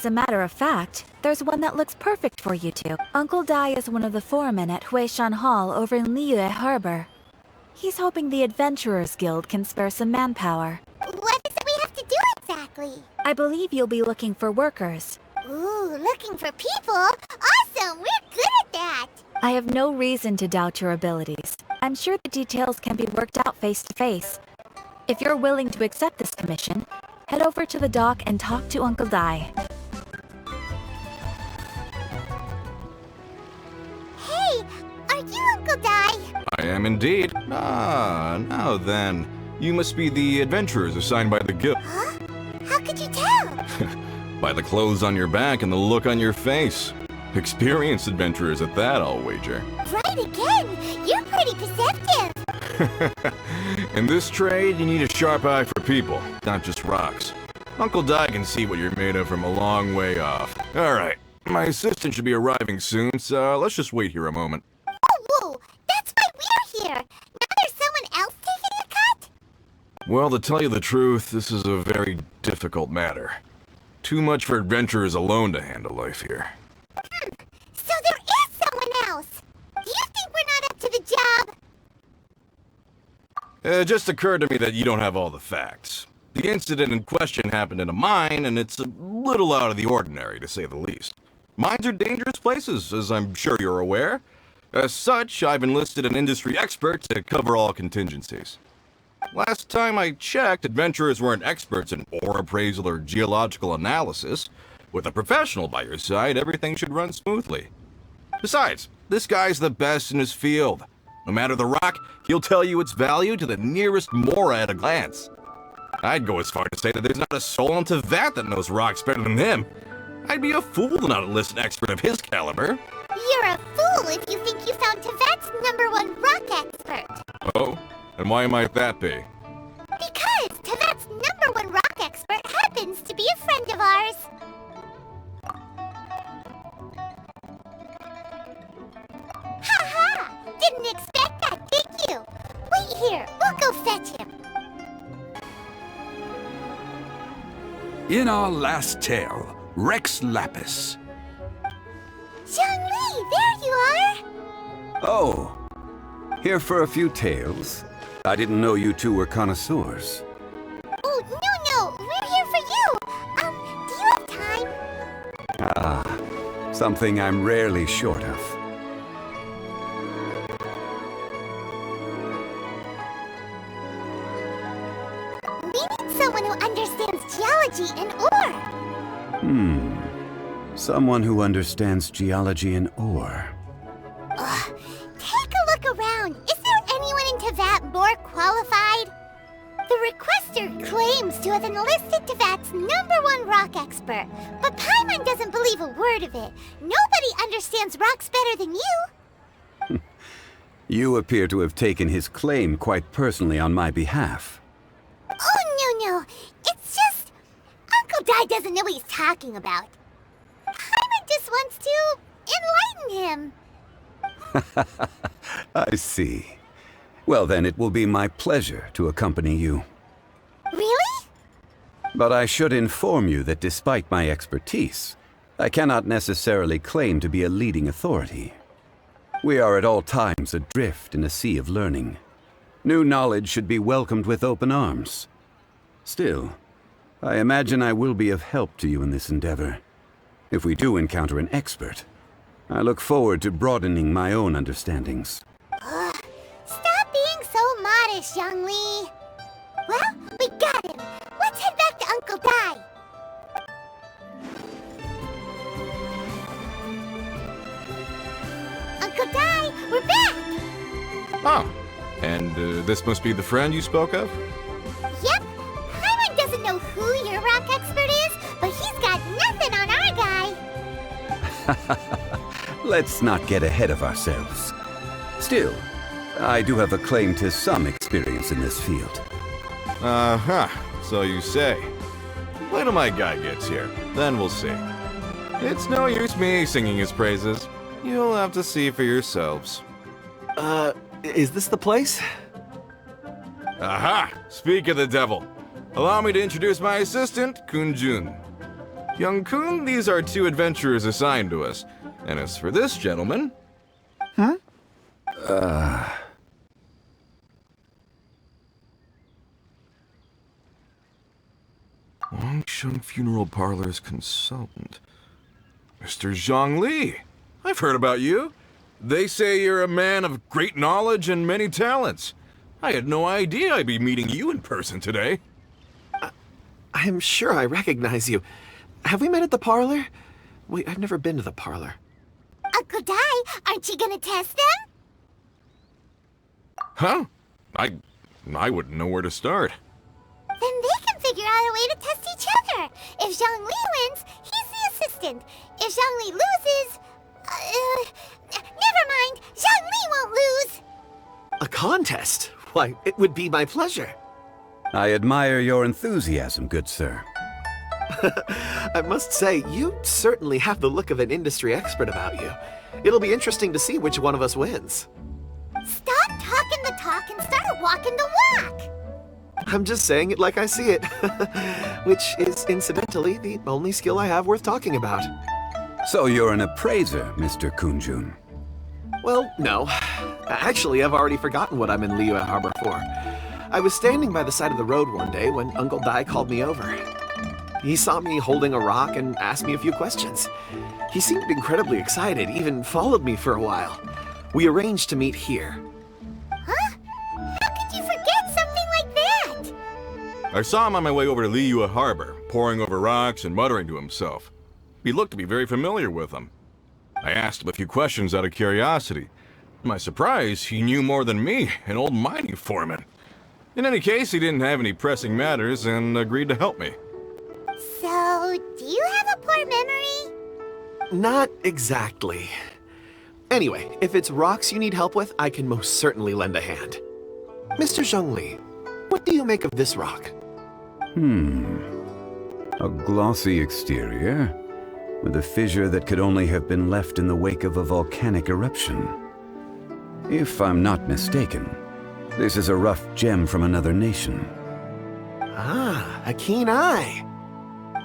As a matter of fact, there's one that looks perfect for you two. Uncle Dai is one of the foremen at Huishan Hall over in Liyue Harbor. He's hoping the Adventurers Guild can spare some manpower. What is it we have to do exactly? I believe you'll be looking for workers. Ooh, looking for people? Awesome! We're good at that! I have no reason to doubt your abilities. I'm sure the details can be worked out face to face. If you're willing to accept this commission, head over to the dock and talk to Uncle Dai. Hey, are you Uncle Dai? I am indeed. Ah, now then. You must be the adventurers assigned by the guild. Huh? How could you tell? By the clothes on your back and the look on your face. Experienced adventurers at that, I'll wager. Right again! You're pretty perceptive! In this trade, you need a sharp eye for people, not just rocks. Uncle Dai can see what you're made of from a long way off. Alright, my assistant should be arriving soon, so let's just wait here a moment. Whoa! That's why we're here! Now there's someone else taking a cut? Well, to tell you the truth, this is a very difficult matter. Too much for adventurers alone to handle life here. So there is someone else! Do you think we're not up to the job? It just occurred to me that you don't have all the facts. The incident in question happened in a mine, and it's a little out of the ordinary, to say the least. Mines are dangerous places, as I'm sure you're aware. As such, I've enlisted an industry expert to cover all contingencies. Last time I checked, adventurers weren't experts in ore appraisal or geological analysis. With a professional by your side, everything should run smoothly. Besides, this guy's the best in his field. No matter the rock, he'll tell you its value to the nearest mora at a glance. I'd go as far to say that there's not a soul on Tevat that knows rocks better than him. I'd be a fool to not enlist an expert of his caliber. You're a fool if you think you found Tevat's #1 rock expert. Oh? And why might that be? Because Tevat's #1 rock expert happens to be a friend of ours. Ha-ha! Didn't expect that, did you? Wait here, we'll go fetch him. In our last tale, Rex Lapis. Zonlee, there you are! Oh, here for a few tales. I didn't know you two were connoisseurs. Oh, no, we're here for you. Do you have time? Ah, something I'm rarely short of. We need someone who understands geology and ore. Someone who understands geology and ore. Take a look around. Is there anyone in Tevat more qualified? The requester claims to have enlisted Tevat's #1 rock expert, but Paimon doesn't believe a word of it. Nobody understands rocks better than you. You appear to have taken his claim quite personally on my behalf. Oh, no. It's just... Uncle Dai doesn't know what he's talking about. Paimon just wants to enlighten him. I see. Well then, it will be my pleasure to accompany you. Really? But I should inform you that despite my expertise, I cannot necessarily claim to be a leading authority. We are at all times adrift in a sea of learning. New knowledge should be welcomed with open arms. Still, I imagine I will be of help to you in this endeavor. If we do encounter an expert, I look forward to broadening my own understandings. Stop being so modest, young Lee. Well, we got him. Let's head back to Uncle Dai. Uncle Dai, we're back! Oh, and this must be the friend you spoke of? Yep. Paimon doesn't know who your rock expert is, but he's got nothing on our guy. Let's not get ahead of ourselves. Still, I do have a claim to some experience in this field. Uh-huh, so you say. Wait till my guy gets here, then we'll see. It's no use me singing his praises. You'll have to see for yourselves. Is this the place? Aha! Speak of the devil. Allow me to introduce my assistant, Kunjun. Young Kun, these are 2 adventurers assigned to us. And as for this gentleman... Longsheng Funeral Parlor's consultant. Mr. Zhongli. I've heard about you. They say you're a man of great knowledge and many talents. I had no idea I'd be meeting you in person today. I am sure I recognize you. Have we met at the parlor? Wait, I've never been to the parlor. Uncle Dai, aren't you gonna test them? Huh? I wouldn't know where to start. Then they can figure out a way to test each other. If Zhongli wins, he's the assistant. If Zhongli loses... never mind. Zhongli won't lose. A contest? Why, it would be my pleasure. I admire your enthusiasm, good sir. I must say, you certainly have the look of an industry expert about you. It'll be interesting to see which one of us wins. Stop talking the talk and start walking the walk. I'm just saying it like I see it. Which is, incidentally, the only skill I have worth talking about. So you're an appraiser, Mr. Kunjun. Well, no. Actually, I've already forgotten what I'm in Liyue Harbor for. I was standing by the side of the road one day when Uncle Dai called me over. He saw me holding a rock and asked me a few questions. He seemed incredibly excited, even followed me for a while. We arranged to meet here. Huh? How could you forget something like that? I saw him on my way over to Liyue Harbor, poring over rocks and muttering to himself. He looked to be very familiar with them. I asked him a few questions out of curiosity. To my surprise, he knew more than me, an old mining foreman. In any case, he didn't have any pressing matters and agreed to help me. So, do you have a poor memory? Not exactly. Anyway, if it's rocks you need help with, I can most certainly lend a hand. Mr. Zhongli, what do you make of this rock? A glossy exterior, with a fissure that could only have been left in the wake of a volcanic eruption. If I'm not mistaken, this is a rough gem from another nation. Ah, a keen eye.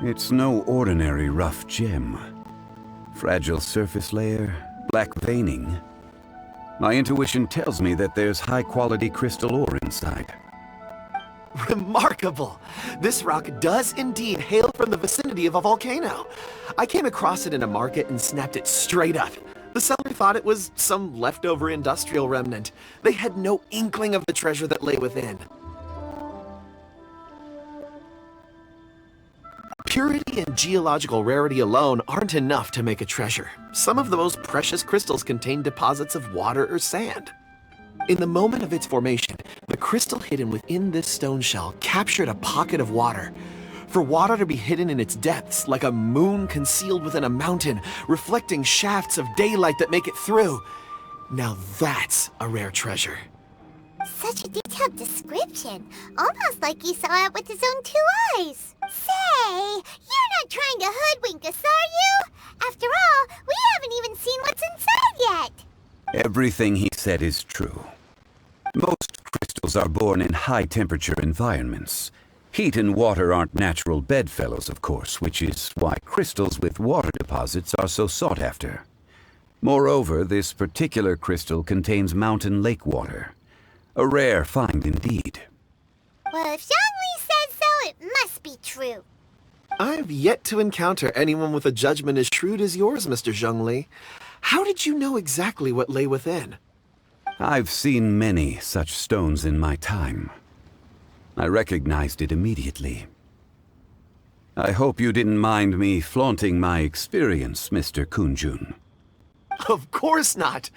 It's no ordinary rough gem. Fragile surface layer, black veining. My intuition tells me that there's high-quality crystal ore inside. Remarkable! This rock does indeed hail from the vicinity of a volcano. I came across it in a market and snapped it straight up. The seller thought it was some leftover industrial remnant. They had no inkling of the treasure that lay within. Purity and geological rarity alone aren't enough to make a treasure. Some of the most precious crystals contain deposits of water or sand. In the moment of its formation, the crystal hidden within this stone shell captured a pocket of water. For water to be hidden in its depths, like a moon concealed within a mountain, reflecting shafts of daylight that make it through. Now that's a rare treasure. Such a detailed description. Almost like you saw it with his own 2 eyes. Say, you're not trying to hoodwink us, are you? After all, we haven't even seen what's inside yet. Everything he said is true. Most crystals are born in high-temperature environments. Heat and water aren't natural bedfellows, of course, which is why crystals with water deposits are so sought after. Moreover, this particular crystal contains mountain lake water. A rare find indeed. Well, if Zhongli says so, it must be true. I've yet to encounter anyone with a judgment as shrewd as yours, Mr. Zhongli. How did you know exactly what lay within? I've seen many such stones in my time. I recognized it immediately. I hope you didn't mind me flaunting my experience, Mr. Kunjun. Of course not.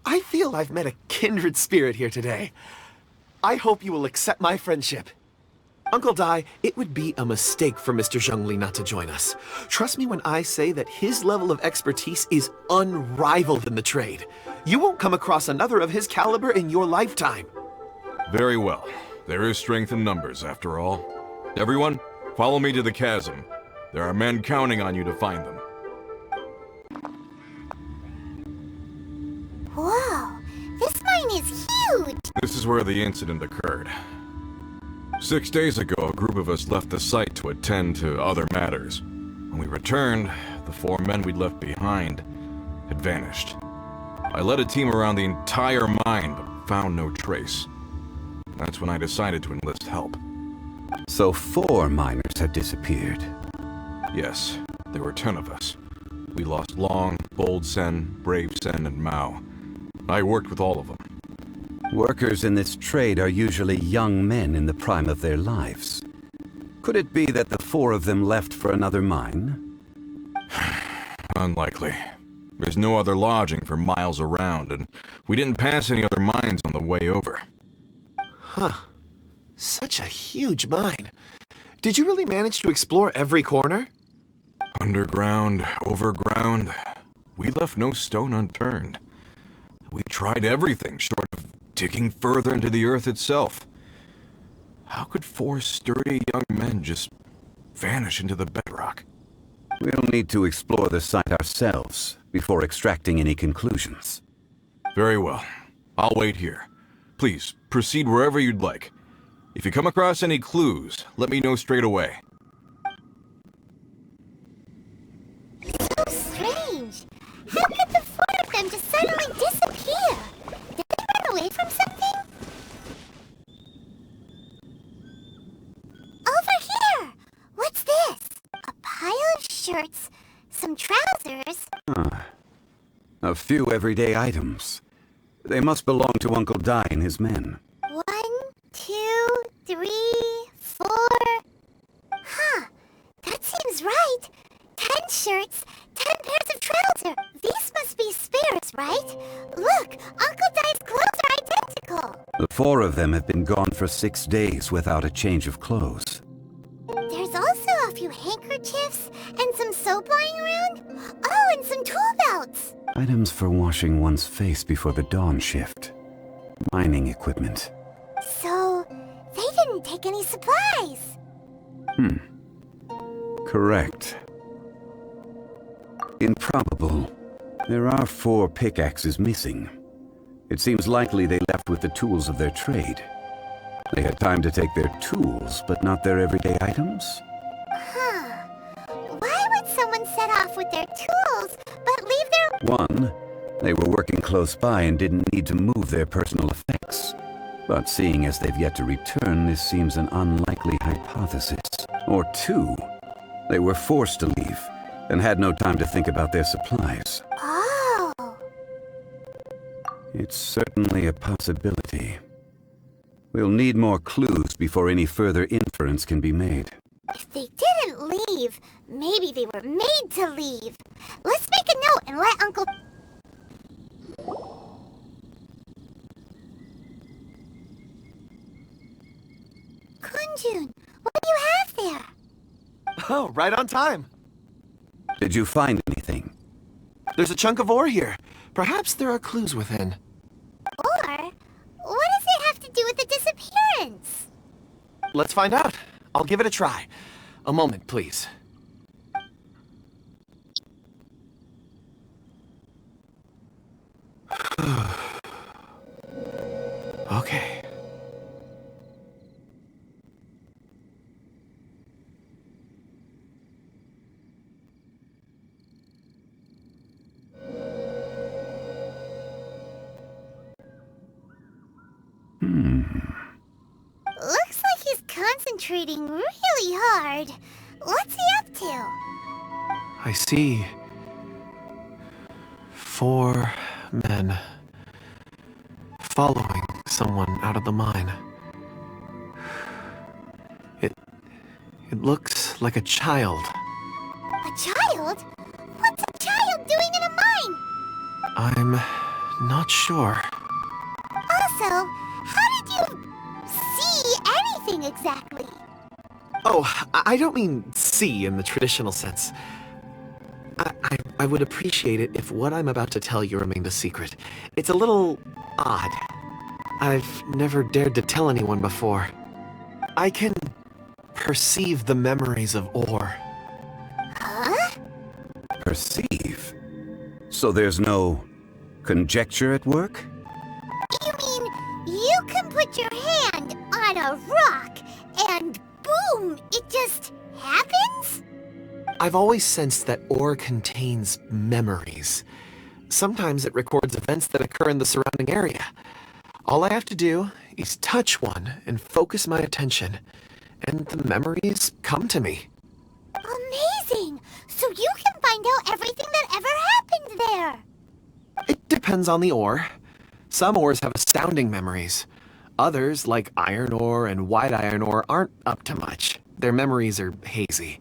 I feel I've met a kindred spirit here today. I hope you will accept my friendship. Uncle Dai, it would be a mistake for Mr. Zhongli not to join us. Trust me when I say that his level of expertise is unrivaled in the trade. You won't come across another of his caliber in your lifetime. Very well. There is strength in numbers, after all. Everyone, follow me to the chasm. There are men counting on you to find them. Whoa, this mine is huge. This is where the incident occurred. 6 days ago, a group of us left the site to attend to other matters. When we returned, the 4 men we'd left behind had vanished. I led a team around the entire mine, but found no trace. That's when I decided to enlist help. So 4 miners have disappeared. Yes, there were 10 of us. We lost Long, Bold Sen, Brave Sen, and Mao. I worked with all of them. Workers in this trade are usually young men in the prime of their lives. Could it be that the 4 of them left for another mine? Unlikely. There's no other lodging for miles around, and we didn't pass any other mines on the way over. Huh. Such a huge mine. Did you really manage to explore every corner? Underground, overground, we left no stone unturned. We tried everything short of digging further into the earth itself. How could 4 sturdy young men just vanish into the bedrock? We'll need to explore the site ourselves before extracting any conclusions. Very well. I'll wait here. Please, proceed wherever you'd like. If you come across any clues, let me know straight away. So strange. How could the 4 of them just suddenly disappear? Did they run away from something? Over here! What's this? A pile of shirts, some trousers. A few everyday items. They must belong to Uncle Dai and his men. 1, 2, 3, 4. Huh. That seems right. 10 shirts, 10 pairs of trousers. These must be spares, right? Look, Uncle Dai's clothes are identical. The 4 of them have been gone for 6 days without a change of clothes. There's also a few handkerchiefs and some soap lying around. Oh, and some tool belts. Items for washing one's face before the dawn shift. Mining equipment. So, they didn't take any supplies. Correct. Improbable. There are 4 pickaxes missing. It seems likely they left with the tools of their trade. They had time to take their tools, but not their everyday items? Huh. Why would someone set off with their tools, but leave their... 1, they were working close by and didn't need to move their personal effects. But seeing as they've yet to return, this seems an unlikely hypothesis. Or 2, they were forced to leave and had no time to think about their supplies. Oh. It's certainly a possibility. We'll need more clues before any further inference can be made. If they didn't leave, maybe they were made to leave. Let's make a note and let Uncle... Kunjun, what do you have there? Oh, right on time. Did you find anything? There's a chunk of ore here. Perhaps there are clues within. Or, what does it have to do with the disappearance? Let's find out. I'll give it a try. A moment, please. Okay. Looks like he's concentrating really hard. What's he up to? I see 4 men following someone out of the mine. It looks like a child. A child? What's a child doing in a mine? I'm not sure. Also, how did you see anything exactly? Oh, I don't mean see in the traditional sense. I would appreciate it if what I'm about to tell you remained a secret. It's a little odd. I've never dared to tell anyone before. I can perceive the memories of ore. Huh? Perceive? So there's no conjecture at work? You mean you can put your hand on a rock and boom, it just happens? I've always sensed that ore contains memories. Sometimes it records events that occur in the surrounding area. All I have to do is touch one and focus my attention, and the memories come to me. Amazing! So you can find out everything that ever happened there! It depends on the ore. Some ores have astounding memories. Others, like iron ore and white iron ore, aren't up to much. Their memories are hazy.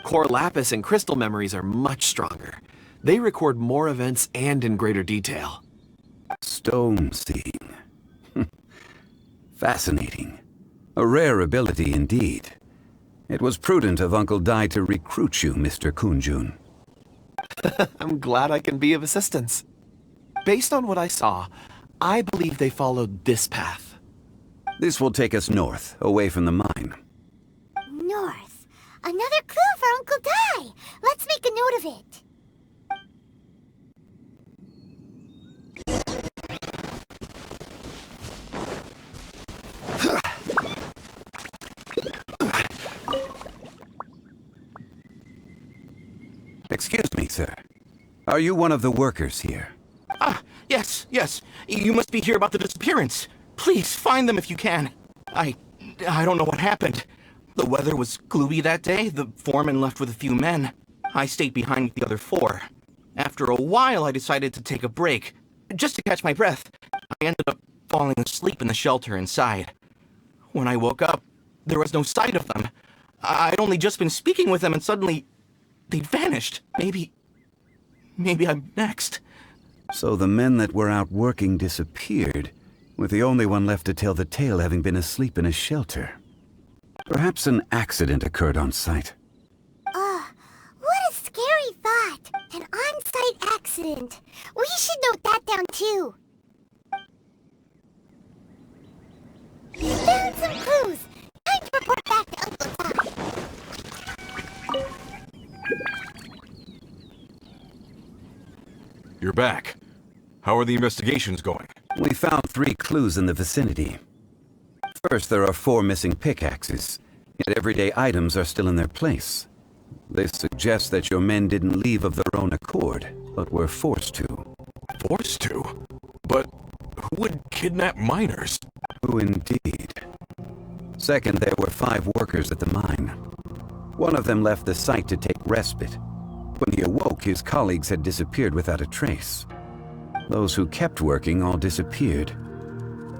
Core lapis and crystal memories are much stronger. They record more events and in greater detail. Stone seeing. Fascinating. A rare ability indeed. It was prudent of Uncle Dai to recruit you, Mr. Kunjun. I'm glad I can be of assistance. Based on what I saw, I believe they followed this path. This will take us north, away from the mine. North. Another clue for Uncle Dai. Let's make a note of it. Excuse me, sir. Are you one of the workers here? Ah, yes. You must be here about the disappearance. Please, find them if you can. I don't know what happened. The weather was gloomy that day. The foreman left with a few men. I stayed behind with the other 4. After a while, I decided to take a break, just to catch my breath. I ended up falling asleep in the shelter inside. When I woke up, there was no sight of them. I'd only just been speaking with them and suddenly they'd vanished. Maybe I'm next. So the men that were out working disappeared, with the only one left to tell the tale having been asleep in a shelter. Perhaps an accident occurred on site. What a scary thought. An on-site accident. We should note that down too. Found some clues. Time to report back to Uncle Dai. You're back. How are the investigations going? We found 3 clues in the vicinity. First, there are 4 missing pickaxes, yet everyday items are still in their place. This suggests that your men didn't leave of their own accord, but were forced to. Forced to? But who would kidnap miners? Who indeed? Second, there were 5 workers at the mine. One of them left the site to take respite. When he awoke, his colleagues had disappeared without a trace. Those who kept working all disappeared.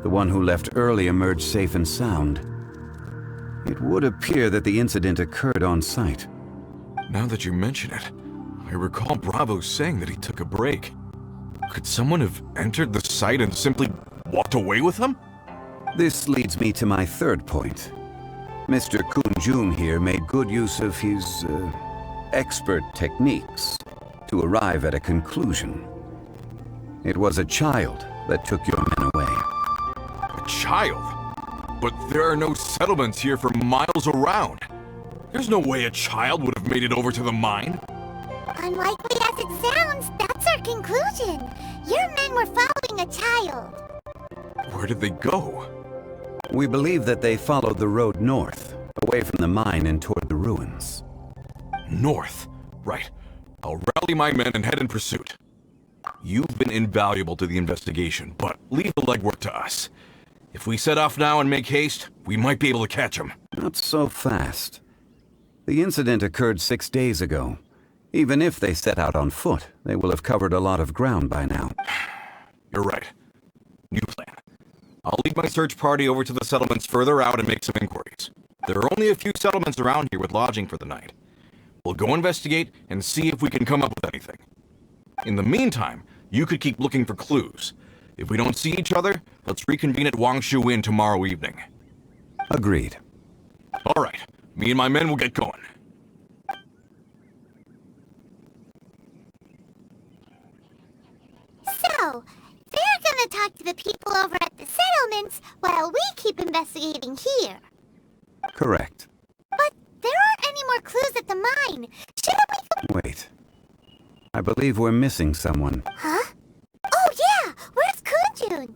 The one who left early emerged safe and sound. It would appear that the incident occurred on site. Now that you mention it, I recall Bravo saying that he took a break. Could someone have entered the site and simply walked away with him? This leads me to my third point. Mr. Kunjun here made good use of his, expert techniques to arrive at a conclusion. It was a child that took your men away. A child? But there are no settlements here for miles around. There's no way a child would have made it over to the mine. Unlikely as it sounds, that's our conclusion. Your men were following a child. Where did they go? We believe that they followed the road north, away from the mine and toward the ruins. North. Right. I'll rally my men and head in pursuit. You've been invaluable to the investigation, but leave the legwork to us. If we set off now and make haste, we might be able to catch them. Not so fast. The incident occurred 6 days ago. Even if they set out on foot, they will have covered a lot of ground by now. You're right. New plan. I'll lead my search party over to the settlements further out and make some inquiries. There are only a few settlements around here with lodging for the night. We'll go investigate and see if we can come up with anything. In the meantime, you could keep looking for clues. If we don't see each other, let's reconvene at Wangshu Inn tomorrow evening. Agreed. All right. Me and my men will get going. So, they're gonna talk to the people over at the settlements while we keep investigating here. Correct. But there aren't any more clues at the mine. Shouldn't we go— Wait. I believe we're missing someone. Huh? Oh yeah! Where's Kunjun?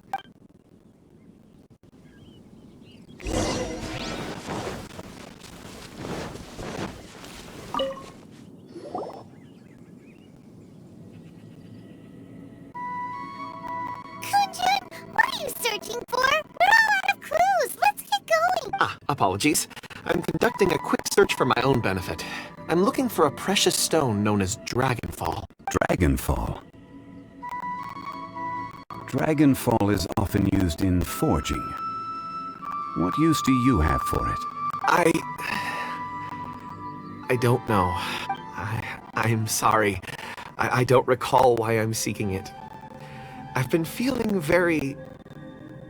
searching for? We're all out of clues. Let's get going. Ah, apologies. I'm conducting a quick search for my own benefit. I'm looking for a precious stone known as Dragonfall. Dragonfall. Dragonfall is often used in forging. What use do you have for it? I don't know. I'm sorry. I don't recall why I'm seeking it. I've been feeling very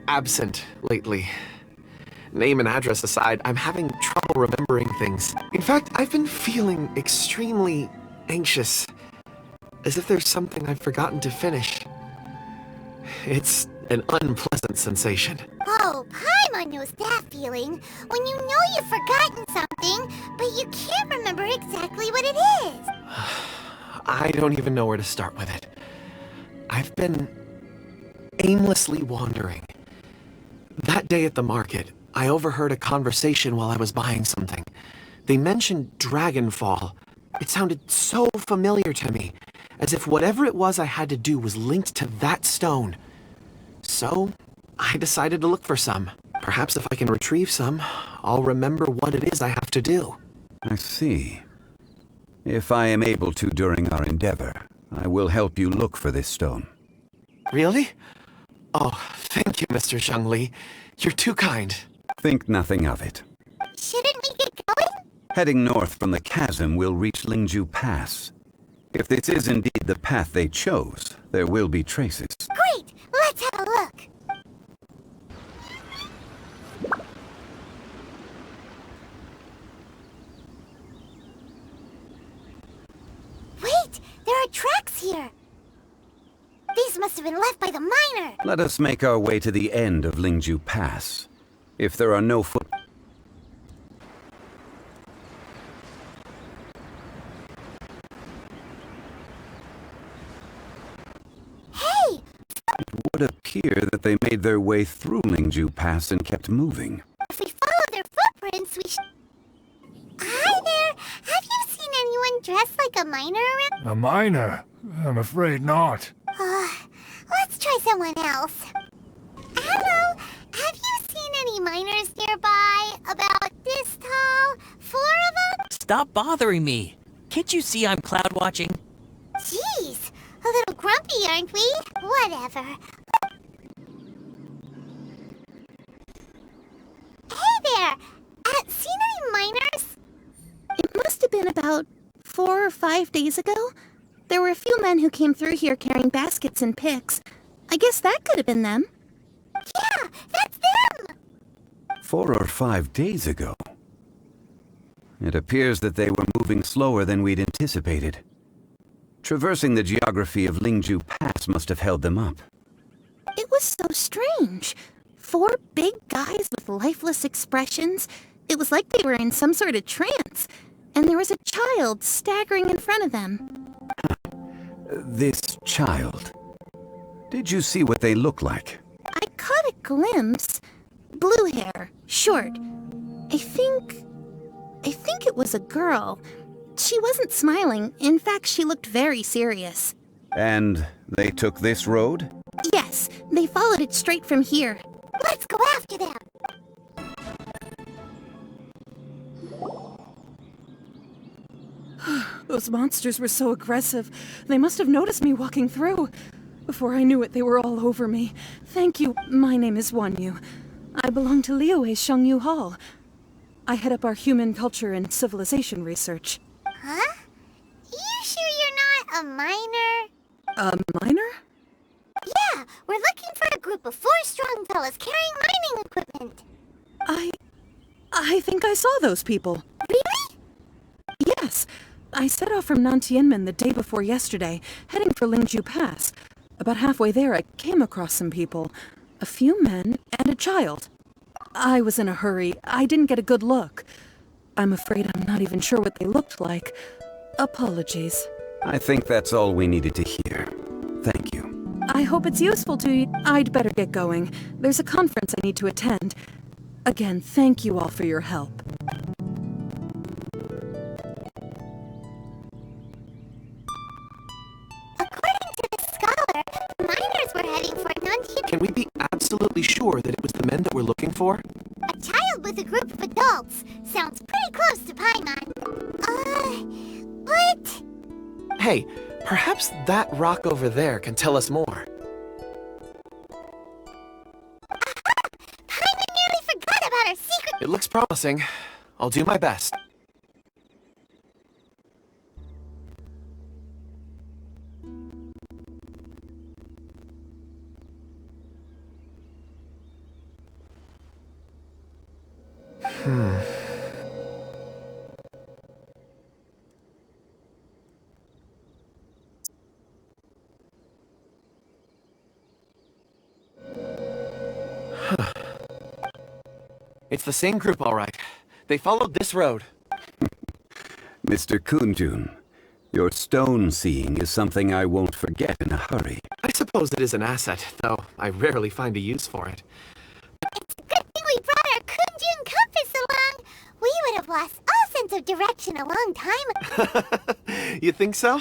absent lately. Name and address aside, I'm having trouble remembering things. In fact, I've been feeling extremely anxious, as if there's something I've forgotten to finish. It's an unpleasant sensation. Oh, Paimon knows that feeling. When you know you've forgotten something, but you can't remember exactly what it is. I don't even know where to start with it. I've been aimlessly wandering. That day at the market, I overheard a conversation while I was buying something. They mentioned Dragonfall. It sounded so familiar to me, as if whatever it was I had to do was linked to that stone. So, I decided to look for some. Perhaps if I can retrieve some, I'll remember what it is I have to do. I see. If I am able to during our endeavor, I will help you look for this stone. Really? Oh, thank you, Mr. Zhongli. You're too kind. Think nothing of it. Shouldn't we get going? Heading north from the chasm, we'll reach Lingju Pass. If this is indeed the path they chose, there will be traces. Great! Let's have a look. Wait! There are tracks here! These must have been left by the miner! Let us make our way to the end of Lingju Pass. If there are no foot... Hey! It would appear that they made their way through Lingju Pass and kept moving. If we follow their footprints, we should... Hi there! Have you seen anyone dressed like a miner around? A miner? I'm afraid not. Let's try someone else. Hello! Have you seen any miners nearby? About this tall? 4 of them? Stop bothering me. Can't you see I'm cloud watching? Jeez! A little grumpy, aren't we? Whatever. Hey there! Seen any miners? It must have been about 4 or 5 days ago. There were a few men who came through here carrying baskets and picks. I guess that could have been them. Yeah, that's them! 4 or 5 days ago. It appears that they were moving slower than we'd anticipated. Traversing the geography of Lingju Pass must have held them up. It was so strange. 4 big guys with lifeless expressions. It was like they were in some sort of trance. And there was a child staggering in front of them. This child. Did you see what they look like? I caught a glimpse. Blue hair, short. I think it was a girl. She wasn't smiling. In fact, she looked very serious. And they took this road? Yes, they followed it straight from here. Let's go after them! Those monsters were so aggressive. They must have noticed me walking through. Before I knew it, they were all over me. Thank you. My name is Wanyu. I belong to Liyue Shengyu Hall. I head up our human culture and civilization research. Huh? You sure you're not a miner? A miner? Yeah, we're looking for a group of 4 strong fellas carrying mining equipment. I think I saw those people. Really? Yes. I set off from Nantianmen the day before yesterday, heading for Lingju Pass. About halfway there, I came across some people. A few men and a child. I was in a hurry. I didn't get a good look. I'm afraid I'm not even sure what they looked like. Apologies. I think that's all we needed to hear. Thank you. I hope it's useful to you. I'd better get going. There's a conference I need to attend. Again, thank you all for your help. According to the scholar, the miners were heading for Nantian. Can we be absolutely absolutely sure that it was the men that we're looking for? A child with a group of adults sounds pretty close to Paimon. But... Hey, perhaps that rock over there can tell us more. Paimon nearly forgot about our secret... It looks promising. I'll do my best. It's the same group, all right. They followed this road. Mr. Kunjun, your stone seeing is something I won't forget in a hurry. I suppose it is an asset, though I rarely find a use for it. It's a good thing we brought our Kunjun compass along. We would have lost all sense of direction a long time ago. You think so?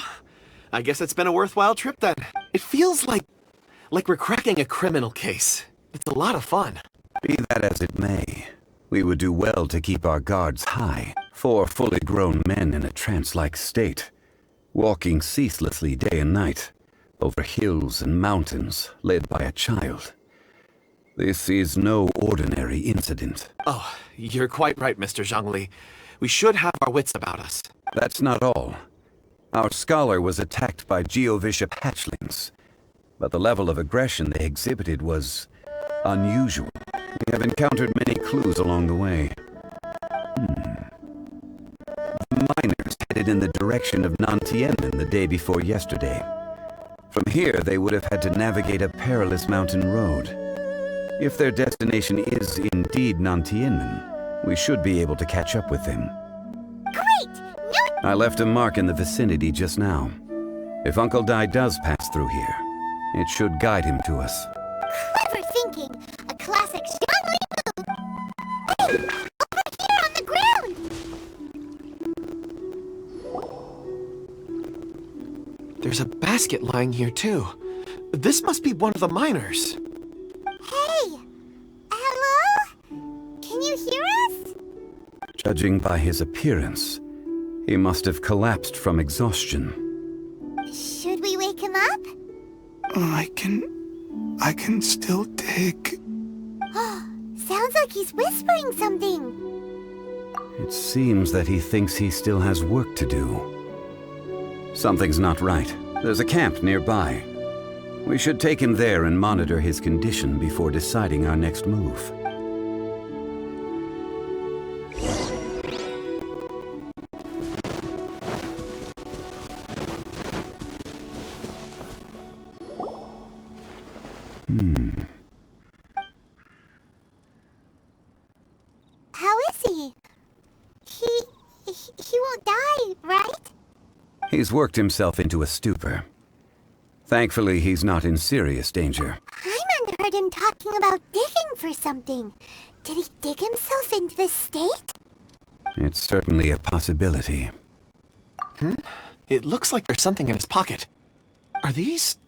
I guess it's been a worthwhile trip then. It feels like we're cracking a criminal case. It's a lot of fun. Be that as it may, we would do well to keep our guards high. 4 fully grown men in a trance-like state, walking ceaselessly day and night, over hills and mountains, led by a child. This is no ordinary incident. Oh, you're quite right, Mr. Zhongli. We should have our wits about us. That's not all. Our scholar was attacked by Geovishap hatchlings, but the level of aggression they exhibited was unusual. We have encountered many clues along the way. The miners headed in the direction of Nantianmen the day before yesterday. From here, they would have had to navigate a perilous mountain road. If their destination is indeed Nantianmen, we should be able to catch up with them. Great! No... I left a mark in the vicinity just now. If Uncle Dai does pass through here, it should guide him to us. Clever thinking. A classic Zhongli move. Hey! Over here on the ground! There's a basket lying here, too. This must be one of the miners. Hey! Hello? Can you hear us? Judging by his appearance, he must have collapsed from exhaustion. Should we wake him up? I can still dig. Sounds like he's whispering something. It seems that he thinks he still has work to do. Something's not right. There's a camp nearby. We should take him there and monitor his condition before deciding our next move. How is he? He won't die, right? He's worked himself into a stupor. Thankfully, he's not in serious danger. Paimon heard him talking about digging for something. Did he dig himself into this state? It's certainly a possibility. It looks like there's something in his pocket. Are these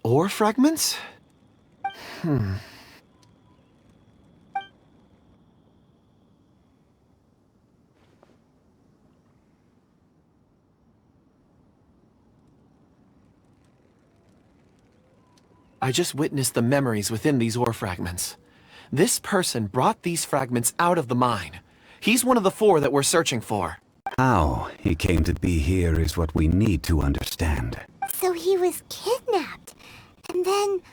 ore fragments? I just witnessed the memories within these ore fragments. This person brought these fragments out of the mine. He's one of the 4 that we're searching for. How he came to be here is what we need to understand. So he was kidnapped, and then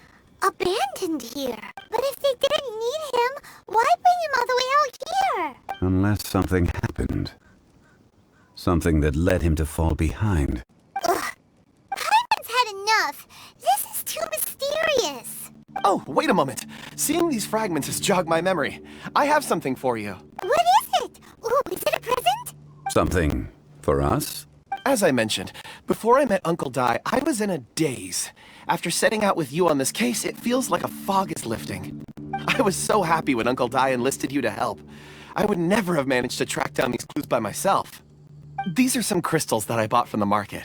abandoned here. But if they didn't need him, why bring him all the way out here? Unless something happened. Something that led him to fall behind. Ugh. Paimon's had enough. This is too mysterious. Oh, wait a moment. Seeing these fragments has jogged my memory. I have something for you. What is it? Ooh, is it a present? Something for us? As I mentioned, before I met Uncle Dai, I was in a daze. After setting out with you on this case, it feels like a fog is lifting. I was so happy when Uncle Dai enlisted you to help. I would never have managed to track down these clues by myself. These are some crystals that I bought from the market.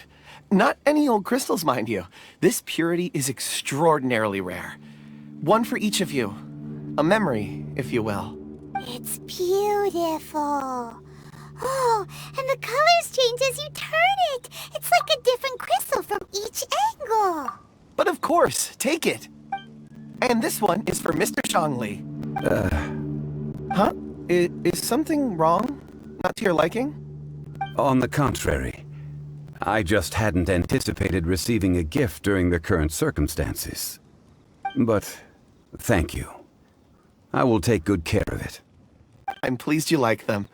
Not any old crystals, mind you. This purity is extraordinarily rare. One for each of you. A memory, if you will. It's beautiful. Oh, and the colors change as you turn it. It's like a different crystal from each angle. But of course, take it. And this one is for Mr. Zonlee. Huh? Is something wrong? Not to your liking? On the contrary, I just hadn't anticipated receiving a gift during the current circumstances. But thank you. I will take good care of it. I'm pleased you like them.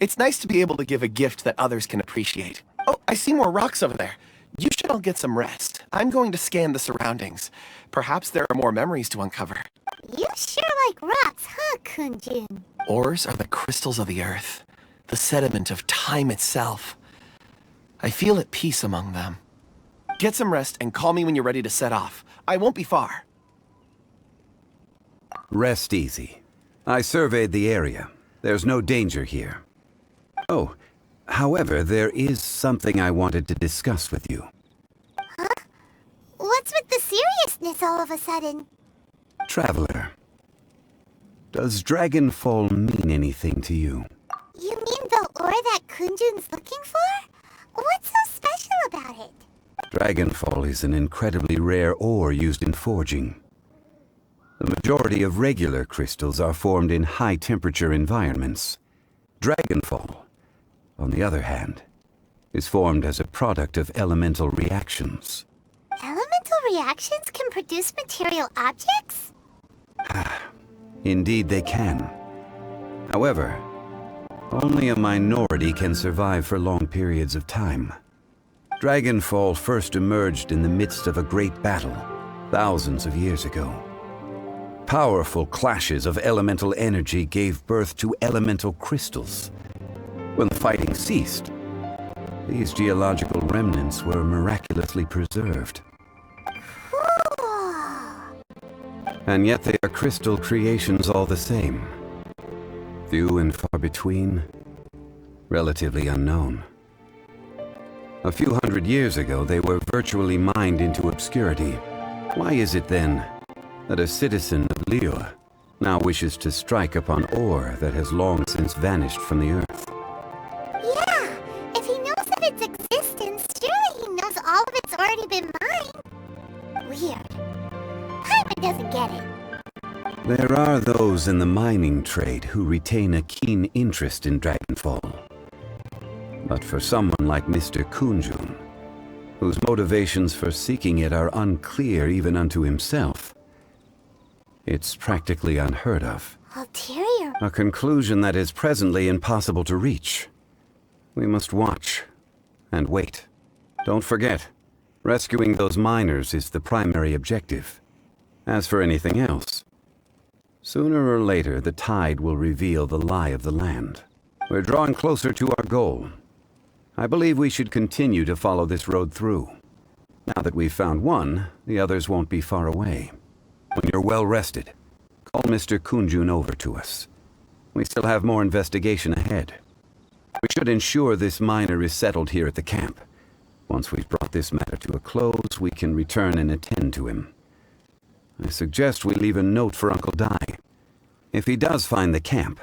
It's nice to be able to give a gift that others can appreciate. Oh, I see more rocks over there. You should all get some rest. I'm going to scan the surroundings. Perhaps there are more memories to uncover. You sure like rocks, huh, Kunjun? Ores are the crystals of the earth, the sediment of time itself. I feel at peace among them. Get some rest and call me when you're ready to set off. I won't be far. Rest easy. I surveyed the area. There's no danger here. Oh, however, there is something I wanted to discuss with you. Huh? What's with the seriousness all of a sudden? Traveler, does Dragonfall mean anything to you? You mean the ore that Kunjun's looking for? What's so special about it? Dragonfall is an incredibly rare ore used in forging. The majority of regular crystals are formed in high-temperature environments. Dragonfall, on the other hand, is formed as a product of elemental reactions. Elemental reactions can produce material objects? Indeed they can. However, only a minority can survive for long periods of time. Dragonfall first emerged in the midst of a great battle, thousands of years ago. Powerful clashes of elemental energy gave birth to elemental crystals. When the fighting ceased, these geological remnants were miraculously preserved. And yet they are crystal creations all the same. Few and far between, relatively unknown. A few hundred years ago, they were virtually mined into obscurity. Why is it then that a citizen of Liyue now wishes to strike upon ore that has long since vanished from the earth? Yeah, if he knows of its existence, surely he knows all of it's already been mined. Weird. Paimon doesn't get it. There are those in the mining trade who retain a keen interest in Dragonfall. But for someone like Mr. Kunjun, whose motivations for seeking it are unclear even unto himself, it's practically unheard of. Ulterior. A conclusion that is presently impossible to reach. We must watch and wait. Don't forget, rescuing those miners is the primary objective. As for anything else, sooner or later the tide will reveal the lie of the land. We're drawing closer to our goal. I believe we should continue to follow this road through. Now that we've found one, the others won't be far away. When you're well rested, call Mr. Kunjun over to us. We still have more investigation ahead. We should ensure this miner is settled here at the camp. Once we've brought this matter to a close, we can return and attend to him. I suggest we leave a note for Uncle Dai. If he does find the camp,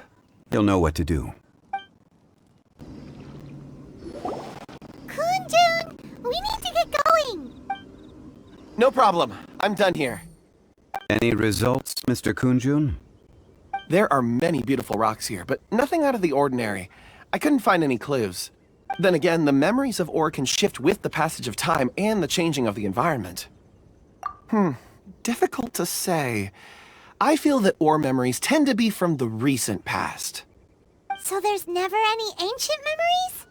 he'll know what to do. Kunjun, we need to get going. No problem. I'm done here. Any results, Mr. Kunjun? There are many beautiful rocks here, but nothing out of the ordinary. I couldn't find any clues. Then again, the memories of ore can shift with the passage of time and the changing of the environment. Difficult to say. I feel that ore memories tend to be from the recent past. So there's never any ancient memories?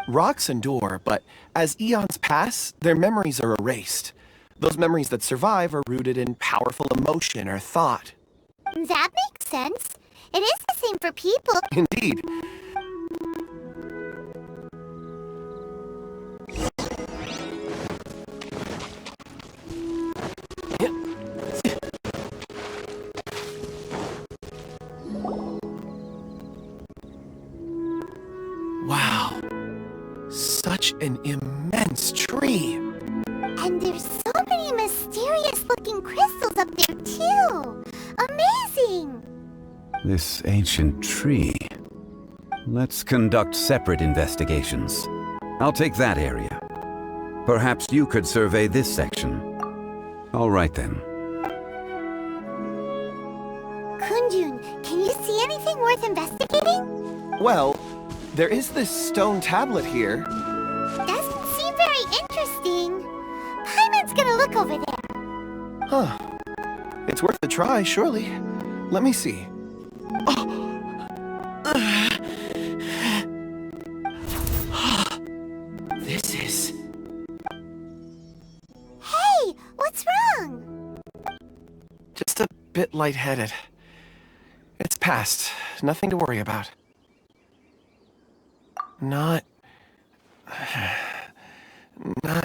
Rocks endure, but as eons pass, their memories are erased. Those memories that survive are rooted in powerful emotion or thought. That makes sense. It is the same for people. Indeed. Wow. Such an immense tree. And there's so many mysterious-looking crystals up there, too. Amazing! This ancient tree. Let's conduct separate investigations. I'll take that area. Perhaps you could survey this section. All right then. Kunjun, can you see anything worth investigating? Well, there is this stone tablet here. Doesn't seem very interesting. Paimon's gonna look over there. Huh. It's worth a try, surely. Let me see. This is... Hey, what's wrong? just a bit lightheaded. It's past. Nothing to worry about. Not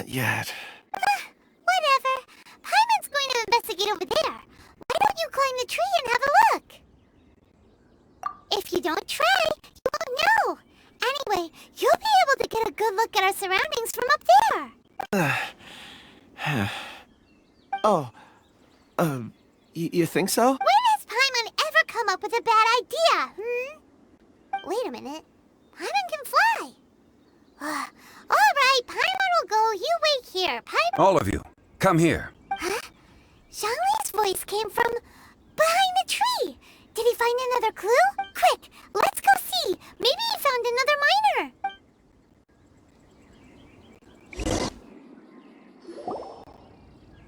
yet. Whatever. Paimon's going to investigate over there. Why don't you climb the tree and have a look? If you don't try, you won't know. Anyway, you'll be able to get a good look at our surroundings from up there. You think so? When has Paimon ever come up with a bad idea, Wait a minute. Paimon can fly. All right, Paimon will go. You wait here. Paimon... All of you, come here. Huh? Zhonglee's voice came from behind the tree. Did he find another clue? Quick, let's go see. Maybe he found another miner.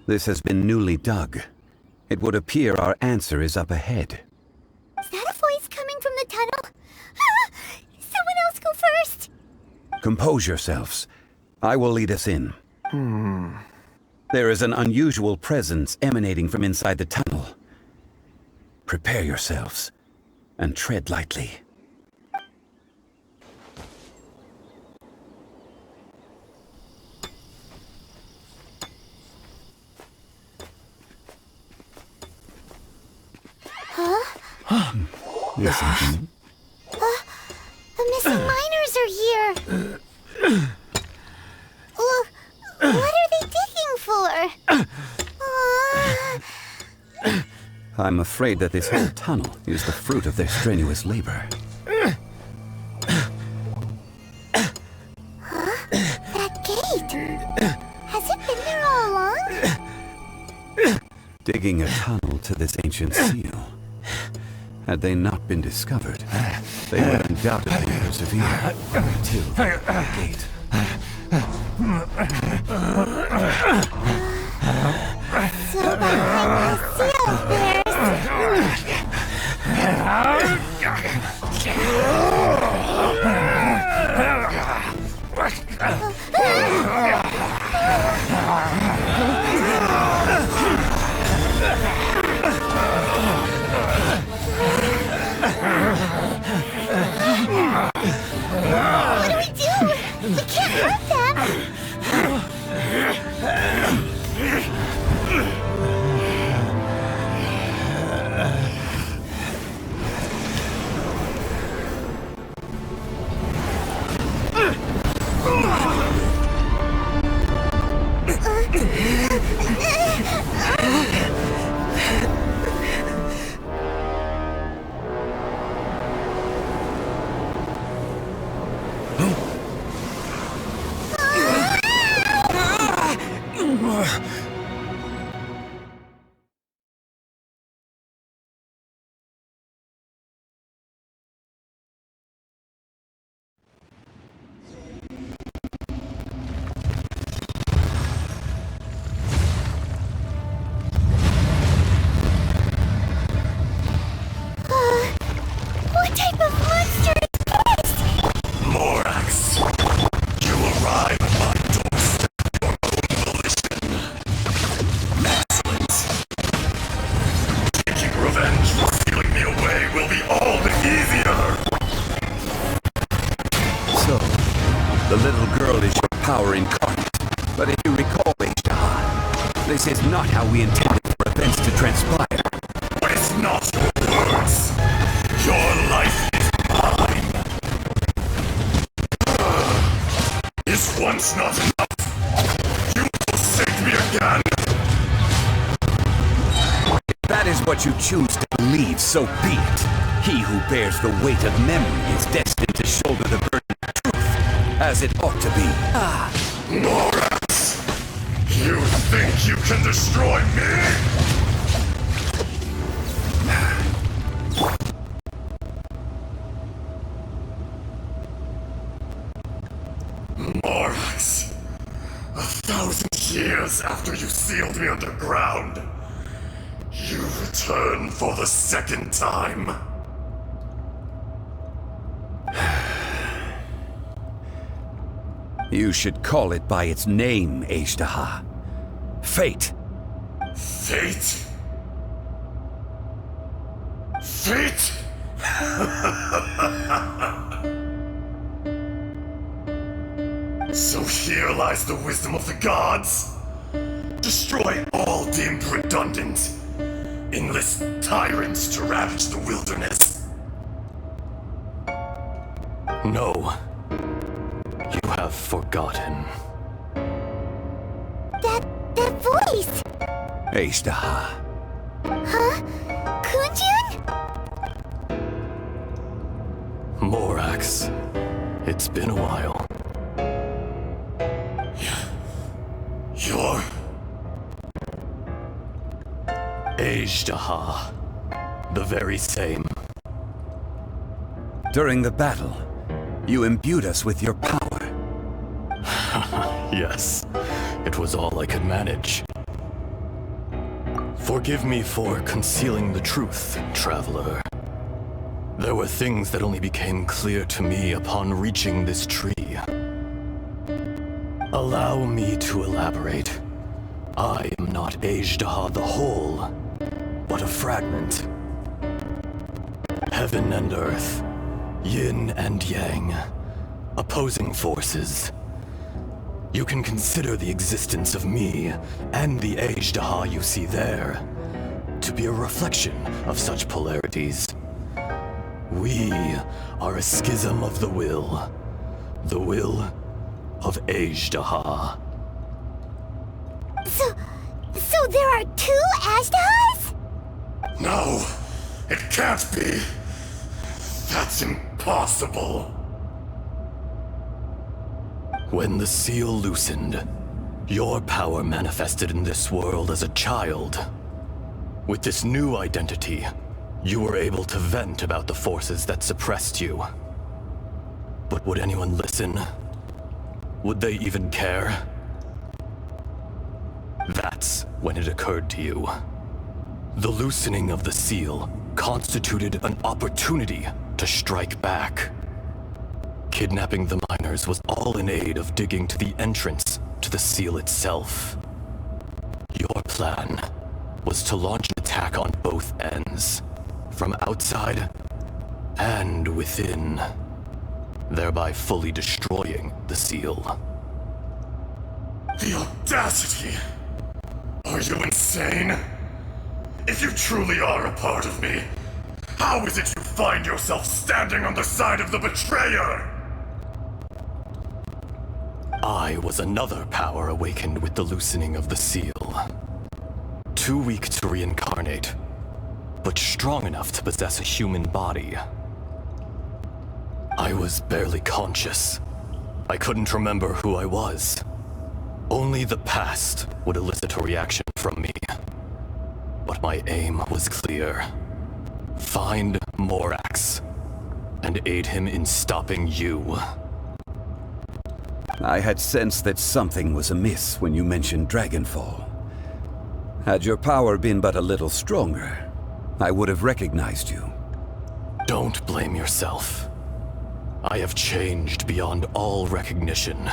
This has been newly dug. It would appear our answer is up ahead. Is that a voice coming from the tunnel? Someone else go first. Compose yourselves. I will lead us in. There is an unusual presence emanating from inside the tunnel. Prepare yourselves and tread lightly. Yes, Agent. The missing miners are here. What are they digging for? I'm afraid that this whole tunnel is the fruit of their strenuous labor. That gate. Has it been there all along? Digging a tunnel to this ancient seal. Had they not been discovered, they would undoubtedly persevere until the gate. So behind the seal there's... What do we do? We can't hurt them. What type of monster is this? Morax, you arrive at my doorstep of your own volition. Excellent. Taking revenge for stealing me away will be all the easier. So, the little girl is your power incarnate. But if you recall, Aisha, this is not how we intended for events to transpire. Waste not your words. Your life is mine. Is once not enough? You will forsake me again. If that is what you choose to believe, so be it. He who bears the weight of memory is destined to shoulder the burden of truth, as it ought to be. Morax! You think you can destroy me? Morax, 1,000 years after you sealed me underground, you return for the second time. You should call it by its name, Ajdaha. Fate. Fate? Fate? So here lies the wisdom of the gods. Destroy all deemed redundant. Enlist tyrants to ravage the wilderness. No. You have forgotten. That voice! Ajdaha. Huh? Kunjun? Morax. It's been a while. You're... Ajdaha. The very same. During the battle, you imbued us with your power. Yes, it was all I could manage. Forgive me for concealing the truth, traveler. There were things that only became clear to me upon reaching this tree. Allow me to elaborate. I am not Ajdaha the whole, but a fragment. Heaven and earth, yin and yang, opposing forces. You can consider the existence of me and the Ajdaha you see there to be a reflection of such polarities. We are a schism of the will of Ajdaha. So there are two Ajdahas? No, it can't be. That's impossible. When the seal loosened, your power manifested in this world as a child. With this new identity, you were able to vent about the forces that suppressed you. But would anyone listen? Would they even care? That's when it occurred to you. The loosening of the seal constituted an opportunity to strike back. Kidnapping the miners was all in aid of digging to the entrance to the seal itself. Your plan was to launch an attack on both ends, from outside and within, thereby fully destroying the seal. The audacity! Are you insane? If you truly are a part of me, how is it you find yourself standing on the side of the betrayer? I was another power awakened with the loosening of the seal. Too weak to reincarnate, but strong enough to possess a human body. I was barely conscious. I couldn't remember who I was. Only the past would elicit a reaction from me. But my aim was clear. Find Morax, and aid him in stopping you. I had sensed that something was amiss when you mentioned Dragonfall. Had your power been but a little stronger, I would have recognized you. Don't blame yourself. I have changed beyond all recognition.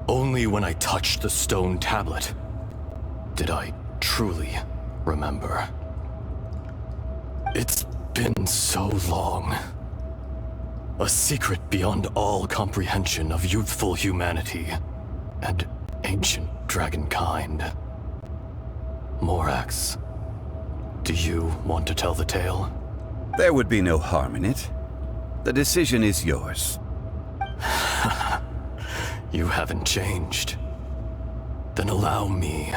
Only when I touched the stone tablet did I truly remember. It's been so long. A secret beyond all comprehension of youthful humanity and ancient dragonkind. Morax, do you want to tell the tale? There would be no harm in it. The decision is yours. You haven't changed. Then allow me.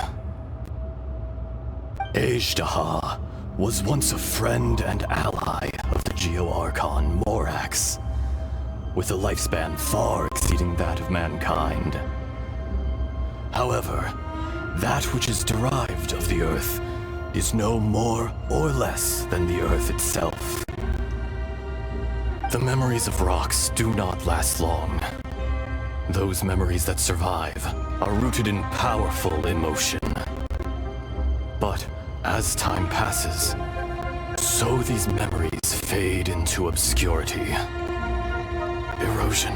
Ajdaha was once a friend and ally of the Geo-Archon Morax, with a lifespan far exceeding that of mankind. However, that which is derived of the Earth is no more or less than the Earth itself. The memories of rocks do not last long. Those memories that survive are rooted in powerful emotion. But as time passes, so these memories fade into obscurity. Erosion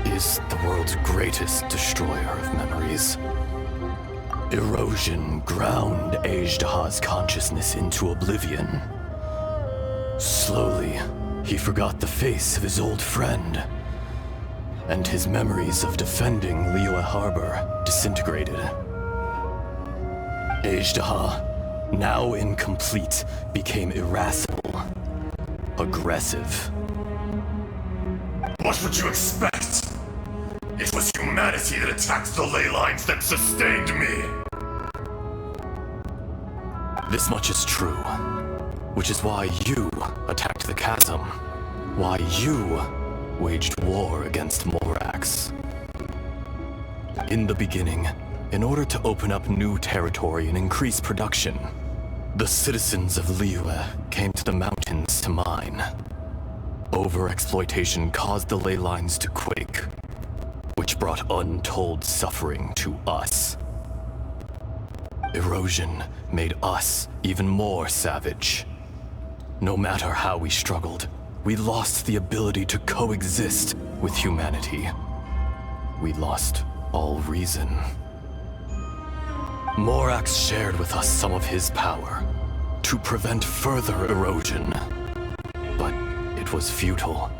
is the world's greatest destroyer of memories. Erosion ground Ajdaha's consciousness into oblivion. Slowly, he forgot the face of his old friend, and his memories of defending Liyue Harbor disintegrated. Ajdaha, now incomplete, became irascible, aggressive. What would you expect? It was humanity that attacked the ley lines that sustained me. This much is true, which is why you attacked the chasm, why you waged war against Morax. In the beginning, in order to open up new territory and increase production, the citizens of Liyue came to the mountains to mine. Overexploitation caused the ley lines to quake, which brought untold suffering to us. Erosion made us even more savage. No matter how we struggled, we lost the ability to coexist with humanity. We lost all reason. Morax shared with us some of his power to prevent further erosion, but it was futile.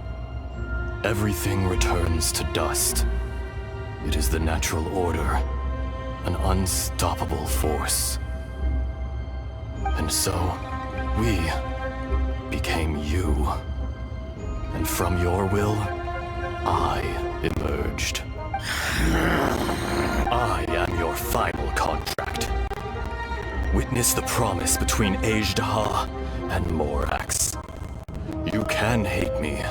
Everything returns to dust. It is the natural order, an unstoppable force. And so, we became you. And from your will, I emerged. I am your final contract. Witness the promise between Ajdaha and Morax. You can hate me,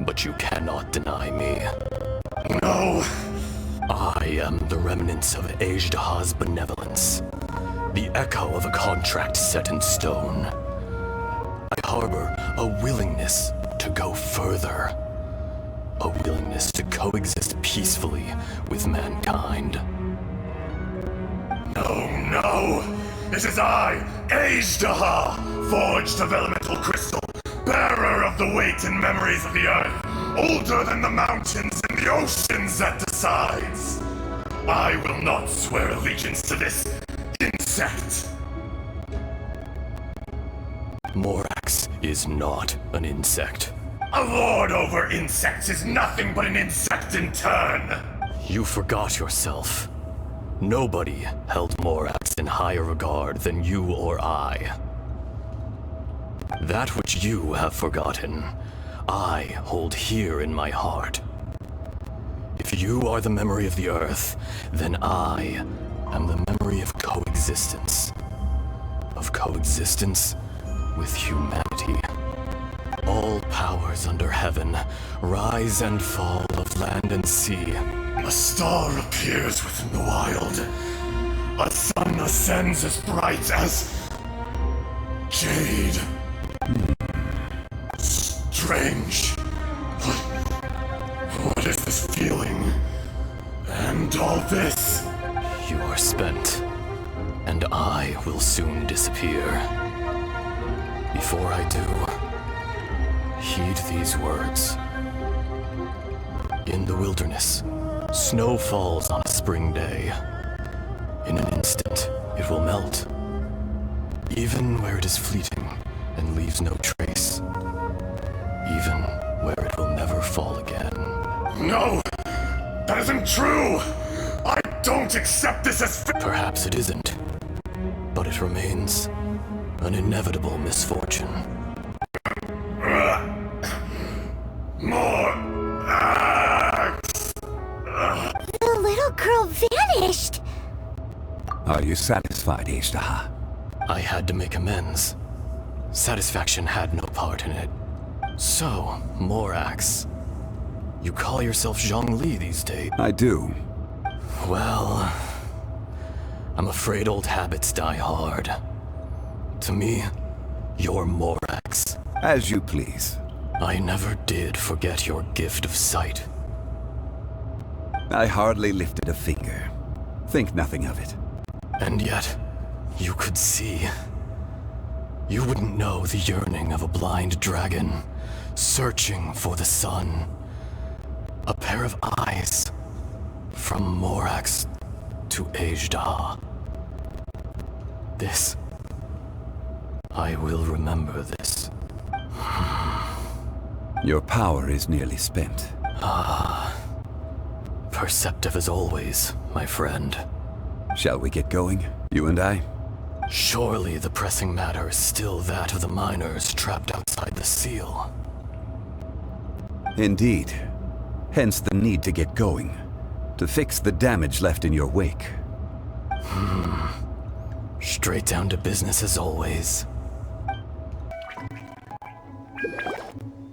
but you cannot deny me. No! I am the remnants of Ajdaha's benevolence, the echo of a contract set in stone. I harbor a willingness to go further, a willingness to coexist peacefully with mankind. No! It is I, Ajdaha, forged of elemental crystal, bearer of the weight and memories of the earth, older than the mountains and the oceans that decides. I will not swear allegiance to this insect. Morax is not an insect. A lord over insects is nothing but an insect in turn. You forgot yourself. Nobody held Morax in higher regard than you or I. That which you have forgotten, I hold here in my heart. If you are the memory of the earth, then I am the memory of coexistence. Of coexistence with humanity. All powers under heaven, rise and fall of land and sea. A star appears within the wild. A sun ascends as bright as jade. Strange. What is this feeling? And all this? You are spent, and I will soon disappear. Before I do, heed these words. In the wilderness, snow falls on a spring day. In an instant, it will melt. Even where it is fleeting and leaves no trace. Even where it will never fall again. No! That isn't true! I don't accept this as Perhaps it isn't, but it remains an inevitable misfortune. More acts! The little girl vanished! Are you satisfied, Ajdaha? I had to make amends. Satisfaction had no part in it. So, Morax, you call yourself Zhongli these days? I do. Well, I'm afraid old habits die hard. To me, you're Morax. As you please. I never did forget your gift of sight. I hardly lifted a finger. Think nothing of it. And yet, you could see. You wouldn't know the yearning of a blind dragon, searching for the sun. A pair of eyes, from Morax to Ajda. This. I will remember this. Your power is nearly spent. Perceptive as always, my friend. Shall we get going, you and I? Surely the pressing matter is still that of the miners trapped outside the seal. Indeed. Hence the need to get going. To fix the damage left in your wake. Straight down to business as always.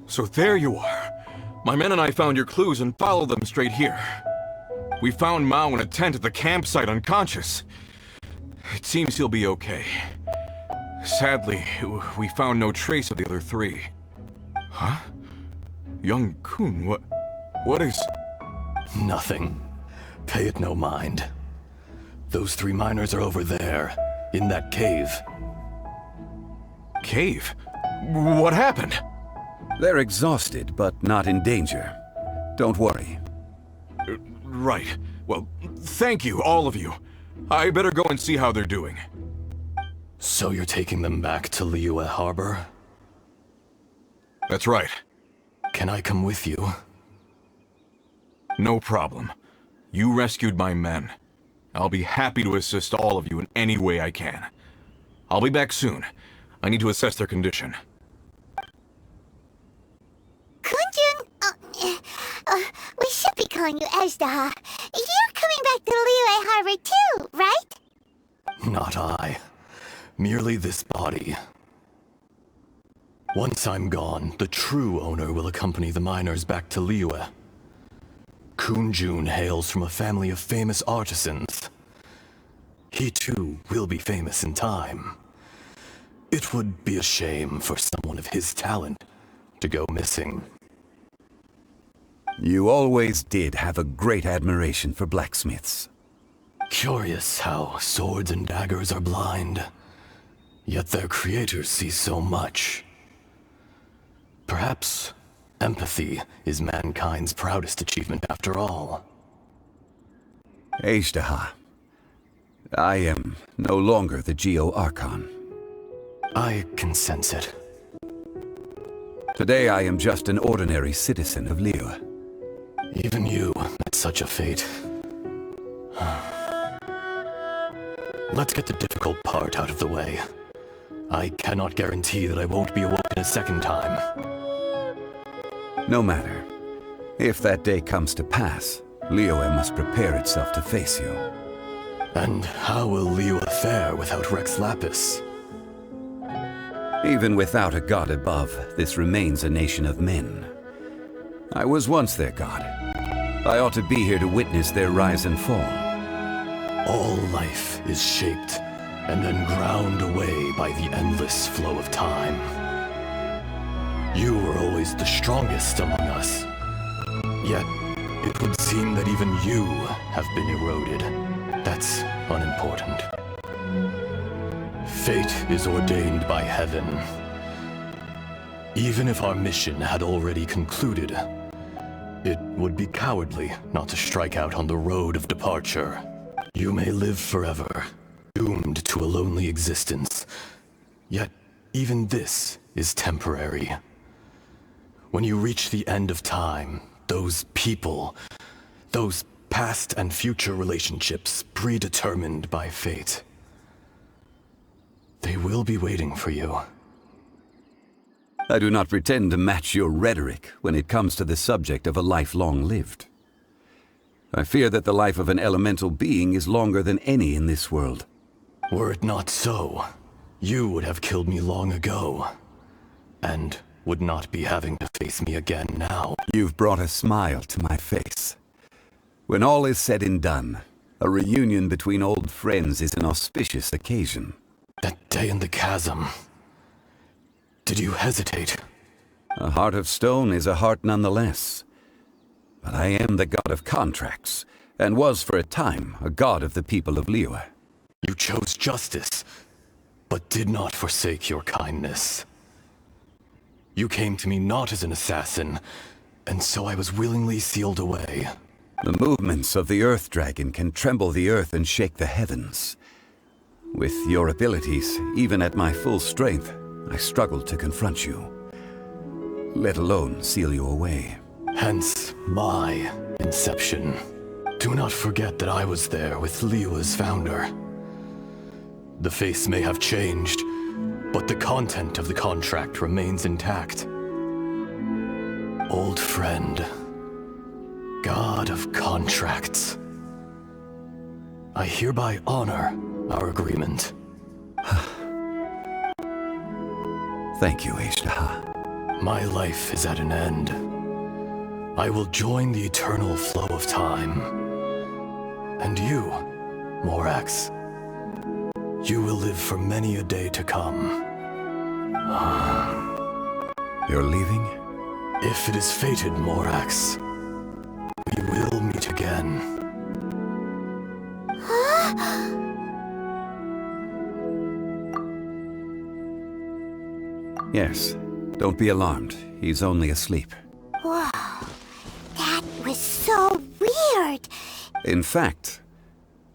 So there you are. My men and I found your clues and followed them straight here. We found Mao in a tent at the campsite unconscious. It seems he'll be okay. Sadly, we found no trace of the other three. Huh? Young Kun, what is... Nothing. Pay it no mind. Those three miners are over there, in that cave. Cave? What happened? They're exhausted, but not in danger. Don't worry. Right. Well, thank you, all of you. I better go and see how they're doing. So you're taking them back to Liyue Harbor? That's right. Can I come with you? No problem. You rescued my men. I'll be happy to assist all of you in any way I can. I'll be back soon. I need to assess their condition. Kunjun, we should be calling you Ajda. You're coming back to Liyue Harbor too, right? Not I. Merely this body. Once I'm gone, the true owner will accompany the miners back to Liyue. Kunjun hails from a family of famous artisans. He too will be famous in time. It would be a shame for someone of his talent to go missing. You always did have a great admiration for blacksmiths. Curious how swords and daggers are blind, yet their creators see so much. Perhaps empathy is mankind's proudest achievement after all. Ajda, I am no longer the Geo-Archon. I can sense it. Today I am just an ordinary citizen of Liyue. Even you met such a fate. Let's get the difficult part out of the way. I cannot guarantee that I won't be awoken a second time. No matter. If that day comes to pass, Liyue must prepare itself to face you. And how will Liyue fare without Rex Lapis? Even without a god above, this remains a nation of men. I was once their god. I ought to be here to witness their rise and fall. All life is shaped and then ground away by the endless flow of time. You were always the strongest among us. Yet, it would seem that even you have been eroded. That's unimportant. Fate is ordained by heaven. Even if our mission had already concluded, it would be cowardly not to strike out on the road of departure. You may live forever, doomed to a lonely existence. Yet, even this is temporary. When you reach the end of time, those people, those past and future relationships predetermined by fate, they will be waiting for you. I do not pretend to match your rhetoric when it comes to the subject of a life long lived. I fear that the life of an elemental being is longer than any in this world. Were it not so, You would have killed me long ago, and would not be having to face me again now. You've brought a smile to my face. When all is said and done, a reunion between old friends is an auspicious occasion. That day in the chasm. Did you hesitate? A heart of stone is a heart nonetheless. But I am the god of contracts, and was for a time a god of the people of Liyue. You chose justice, but did not forsake your kindness. You came to me not as an assassin, and so I was willingly sealed away. The movements of the Earth Dragon can tremble the earth and shake the heavens. With your abilities, even at my full strength, I struggled to confront you, let alone seal you away. Hence my inception. Do not forget that I was there with Liyue's founder. The face may have changed, but the content of the contract remains intact. Old friend, god of contracts. I hereby honor our agreement. Thank you, Ishtaha. My life is at an end. I will join the eternal flow of time. And you, Morax, you will live for many a day to come. You're leaving? If it is fated, Morax, we will meet again. Yes. Don't be alarmed. He's only asleep. Whoa. That was so weird. In fact,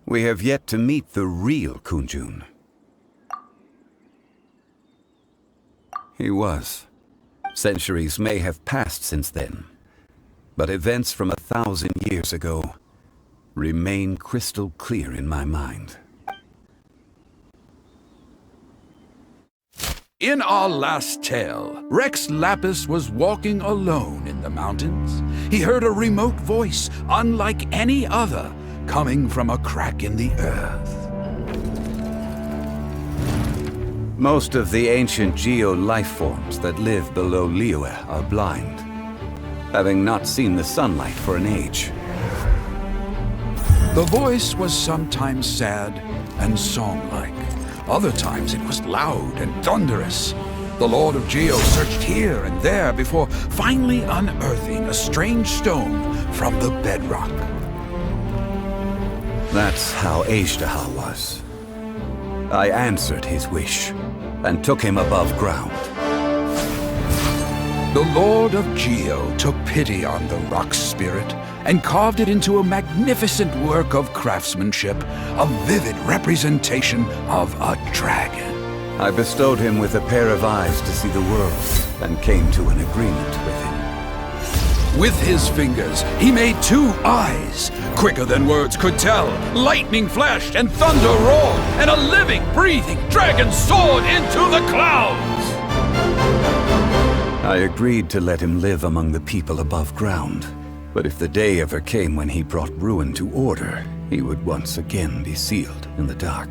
we have yet to meet the real Kunjun. He was. Centuries may have passed since then, but events from 1,000 years ago remain crystal clear in my mind. In our last tale, Rex Lapis was walking alone in the mountains. He heard a remote voice, unlike any other, coming from a crack in the earth. Most of the ancient geo-life forms that live below Liyue are blind, having not seen the sunlight for an age. The voice was sometimes sad and song-like. Other times it was loud and thunderous. The Lord of Geo searched here and there before finally unearthing a strange stone from the bedrock. That's how Ishtaha was. I answered his wish and took him above ground. The Lord of Geo took pity on the rock spirit and carved it into a magnificent work of craftsmanship, a vivid representation of a dragon. I bestowed him with a pair of eyes to see the world and came to an agreement with him. With his fingers, he made 2 eyes, quicker than words could tell. Lightning flashed and thunder roared, and a living, breathing dragon soared into the clouds! I agreed to let him live among the people above ground. But if the day ever came when he brought ruin to order, he would once again be sealed in the dark.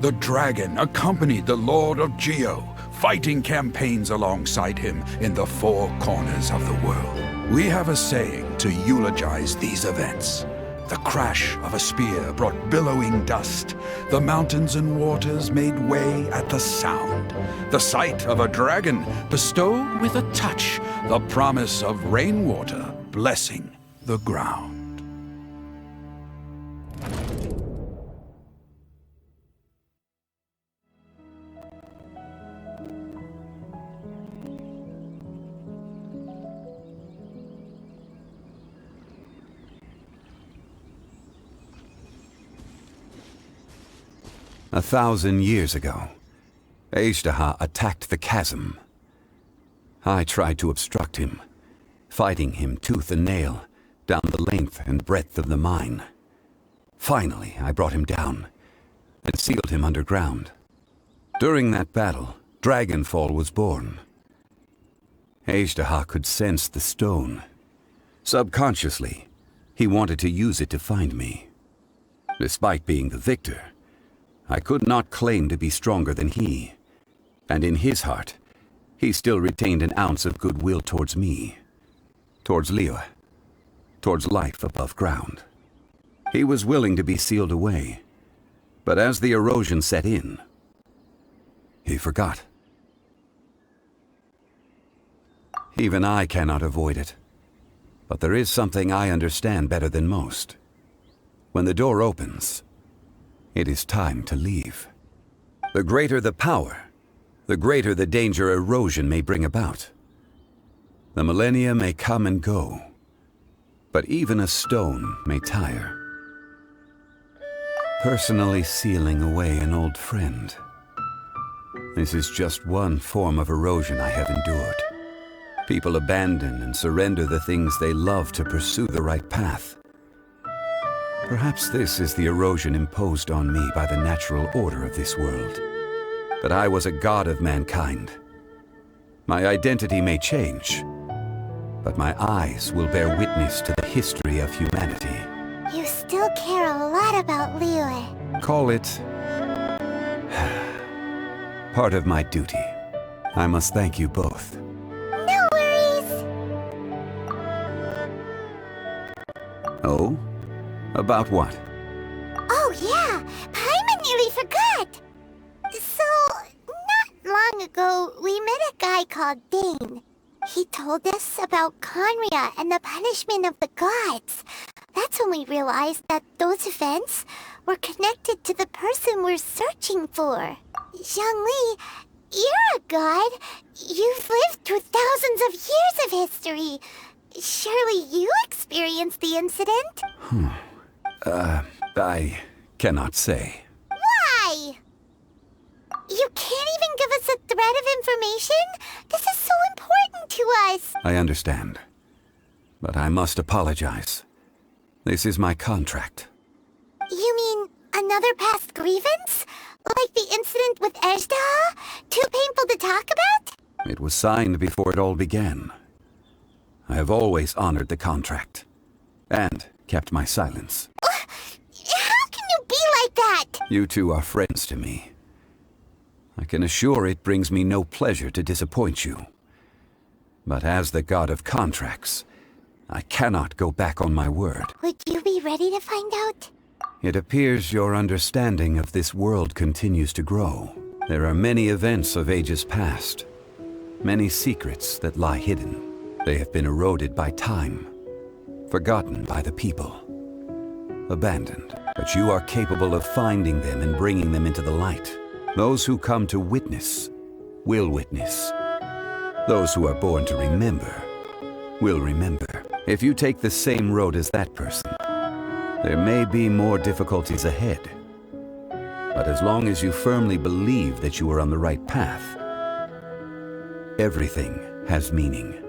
The dragon accompanied the Lord of Geo, fighting campaigns alongside him in the 4 corners of the world. We have a saying to eulogize these events. The crash of a spear brought billowing dust. The mountains and waters made way at the sound. The sight of a dragon bestowed with a touch the promise of rainwater blessing the ground. A 1,000 years ago, Ishtaha attacked the chasm. I tried to obstruct him, fighting him tooth and nail down the length and breadth of the mine. Finally, I brought him down and sealed him underground. During that battle, Dragonfall was born. Ishtaha could sense the stone. Subconsciously, he wanted to use it to find me. Despite being the victor, I could not claim to be stronger than he, and in his heart, he still retained an ounce of goodwill towards me, towards Liyue, towards life above ground. He was willing to be sealed away, but as the erosion set in, he forgot. Even I cannot avoid it, but there is something I understand better than most. When the door opens, it is time to leave. The greater the power, the greater the danger erosion may bring about. The millennia may come and go, but even a stone may tire. Personally sealing away an old friend. This is just one form of erosion I have endured. People abandon and surrender the things they love to pursue the right path. Perhaps this is the erosion imposed on me by the natural order of this world. That I was a god of mankind. My identity may change, but my eyes will bear witness to the history of humanity. You still care a lot about Liyue. Call it part of my duty. I must thank you both. No worries. Oh? About what? Oh yeah, Paimon nearly forgot. So, not long ago, we met a guy called Dane. He told us about Conria and the punishment of the gods. That's when we realized that those events were connected to the person we're searching for. Zhongli, you're a god. You've lived through thousands of years of history. Surely you experienced the incident? I cannot say. Why? You can't even give us a thread of information? This is so important to us. I understand. But I must apologize. This is my contract. You mean another past grievance? Like the incident with Ejda? Too painful to talk about? It was signed before it all began. I have always honored the contract. And kept my silence. How can you be like that? You two are friends to me. I can assure it brings me no pleasure to disappoint you. But as the god of contracts, I cannot go back on my word. Would you be ready to find out? It appears your understanding of this world continues to grow. There are many events of ages past, many secrets that lie hidden. They have been eroded by time, forgotten by the people, abandoned. But you are capable of finding them and bringing them into the light. Those who come to witness will witness. Those who are born to remember will remember. If you take the same road as that person, there may be more difficulties ahead. But as long as you firmly believe that you are on the right path, everything has meaning.